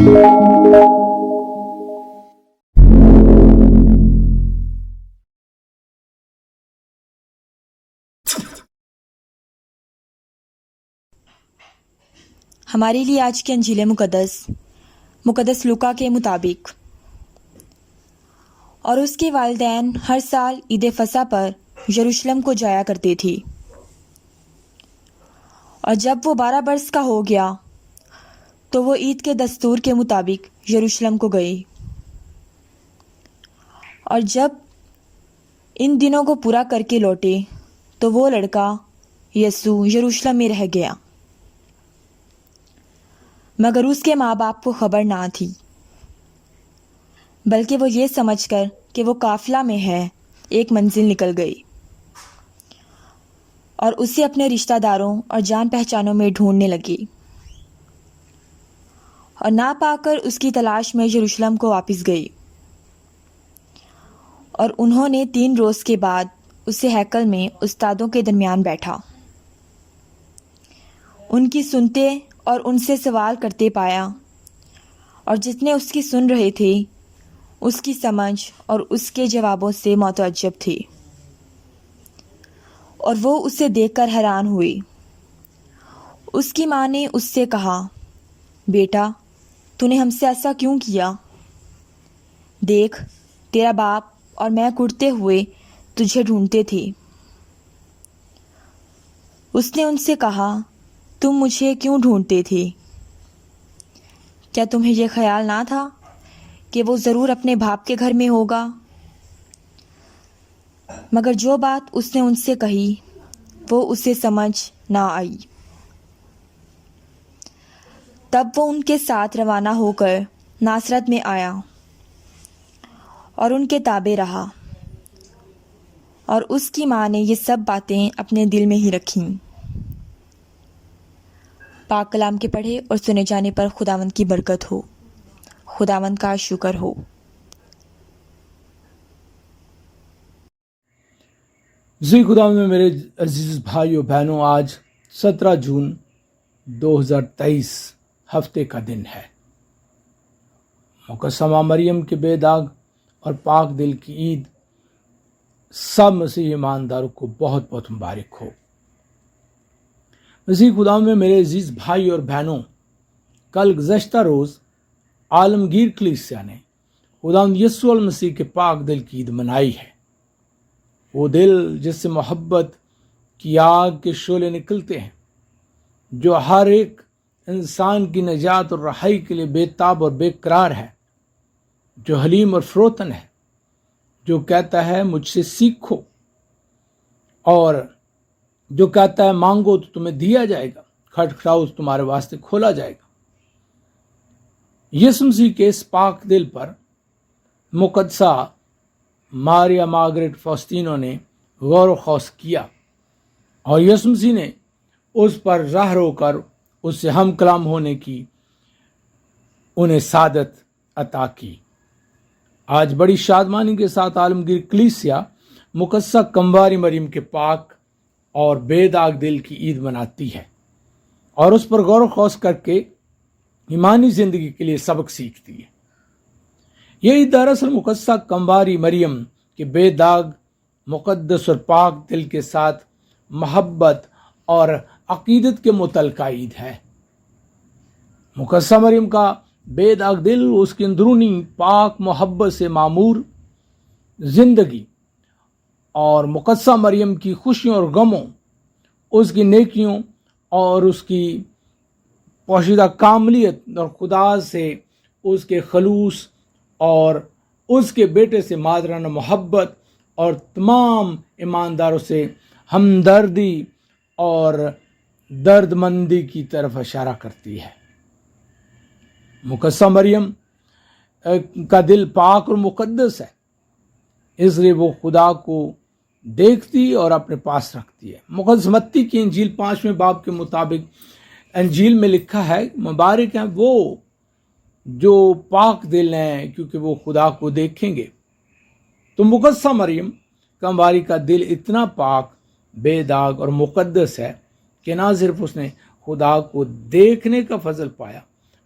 ہمارے لیے آج کی انجیل مقدس لوکا کے مطابق، اور اس کے والدین ہر سال عید فصح پر یروشلم کو جایا کرتے تھے، اور جب وہ 12 برس کا ہو گیا تو وہ عید کے دستور کے مطابق یروشلم کو گئے، اور جب ان دنوں کو پورا کر کے لوٹے تو وہ لڑکا یسوع یروشلم میں رہ گیا، مگر اس کے ماں باپ کو خبر نہ تھی، بلکہ وہ یہ سمجھ کر کہ وہ قافلہ میں ہے ایک منزل نکل گئی، اور اسے اپنے رشتہ داروں اور جان پہچانوں میں ڈھونڈنے لگی، اور نہ پا کر اس کی تلاش میں یروشلم کو واپس گئی، اور انہوں نے 3 روز کے بعد اسے ہیکل میں استادوں کے درمیان بیٹھا، ان کی سنتے اور ان سے سوال کرتے پایا، اور جتنے اس کی سن رہے تھے اس کی سمجھ اور اس کے جوابوں سے متعجب تھے، اور وہ اسے دیکھ کر حیران ہوئی۔ اس کی ماں نے اس سے کہا، بیٹا، تو نے ہم سے ایسا کیوں کیا؟ دیکھ، تیرا باپ اور میں کڑتے ہوئے تجھے ڈھونڈتے تھے۔ اس نے ان سے کہا، تم مجھے کیوں ڈھونڈتے تھے؟ کیا تمہیں یہ خیال نہ تھا کہ وہ ضرور اپنے باپ کے گھر میں ہوگا؟ مگر جو بات اس نے ان سے کہی وہ اسے سمجھ نہ آئی۔ تب وہ ان کے ساتھ روانہ ہو کر ناصرت میں آیا اور ان کے تابع رہا، اور اس کی ماں نے یہ سب باتیں اپنے دل میں ہی رکھیں۔ پاک کلام کے پڑھے اور سنے جانے پر خداوند کی برکت ہو، خداوند کا شکر ہو۔ خداوند میں میرے عزیز بھائیو بہنوں، آج 17 جون 2023 ہفتے کا دن ہے۔ مقدسہ مریم کے بے داغ اور پاک دل کی عید سب مسیحی ایمانداروں کو بہت بہت مبارک ہو۔ مسیح خداوند میں میرے عزیز بھائی اور بہنوں، کل گزشتہ روز عالمگیر کلیسیا نے خداوند یسوع المسیح کے پاک دل کی عید منائی ہے۔ وہ دل جس سے محبت کی آگ کے شعلے نکلتے ہیں، جو ہر ایک انسان کی نجات اور رہائی کے لیے بے تاب اور بے قرار ہے، جو حلیم اور فروتن ہے، جو کہتا ہے مجھ سے سیکھو، اور جو کہتا ہے مانگو تو تمہیں دیا جائے گا، کھٹکھٹاؤ تو تمہارے واسطے کھولا جائے گا۔ یسوع مسیح کے اس پاک دل پر مقدسہ ماریا مارگریٹ فوسطینو نے غور و خوض کیا، اور یسوع مسیح نے اس پر ظاہر ہو کر اس سے ہم کلام ہونے کی انہیں سعادت عطا کی۔ آج بڑی شادمانی کے ساتھ عالمگیر کلیسیا مقدسہ کمواری مریم کے پاک اور بے داغ دل کی عید مناتی ہے، اور اس پر غور و خوض کر کے ایمانی زندگی کے لیے سبق سیکھتی ہے۔ یہ عید دراصل مقدسہ کمواری مریم کے بے داغ، مقدس اور پاک دل کے ساتھ محبت اور عقیدت کے متعلقہ عید ہے۔ مقدسہ مریم کا بے داغ دل اس کی اندرونی پاک محبت سے معمور زندگی، اور مقدسہ مریم کی خوشیوں اور غموں، اس کی نیکیوں اور اس کی پوشیدہ کاملیت، اور خدا سے اس کے خلوص اور اس کے بیٹے سے مادرانہ محبت اور تمام ایمانداروں سے ہمدردی اور درد مندی کی طرف اشارہ کرتی ہے۔ مقدسہ مریم کا دل پاک اور مقدس ہے، اس لیے وہ خدا کو دیکھتی اور اپنے پاس رکھتی ہے۔ مقدس متی کی انجیل 5ویں باب کے مطابق انجیل میں لکھا ہے، مبارک ہیں وہ جو پاک دل ہیں، کیونکہ وہ خدا کو دیکھیں گے۔ تو مقدسہ مریم کمواری کا دل اتنا پاک، بے داغ اور مقدس ہے کہ نہ صرف اس نے خدا کو دیکھنے کا فضل پایا،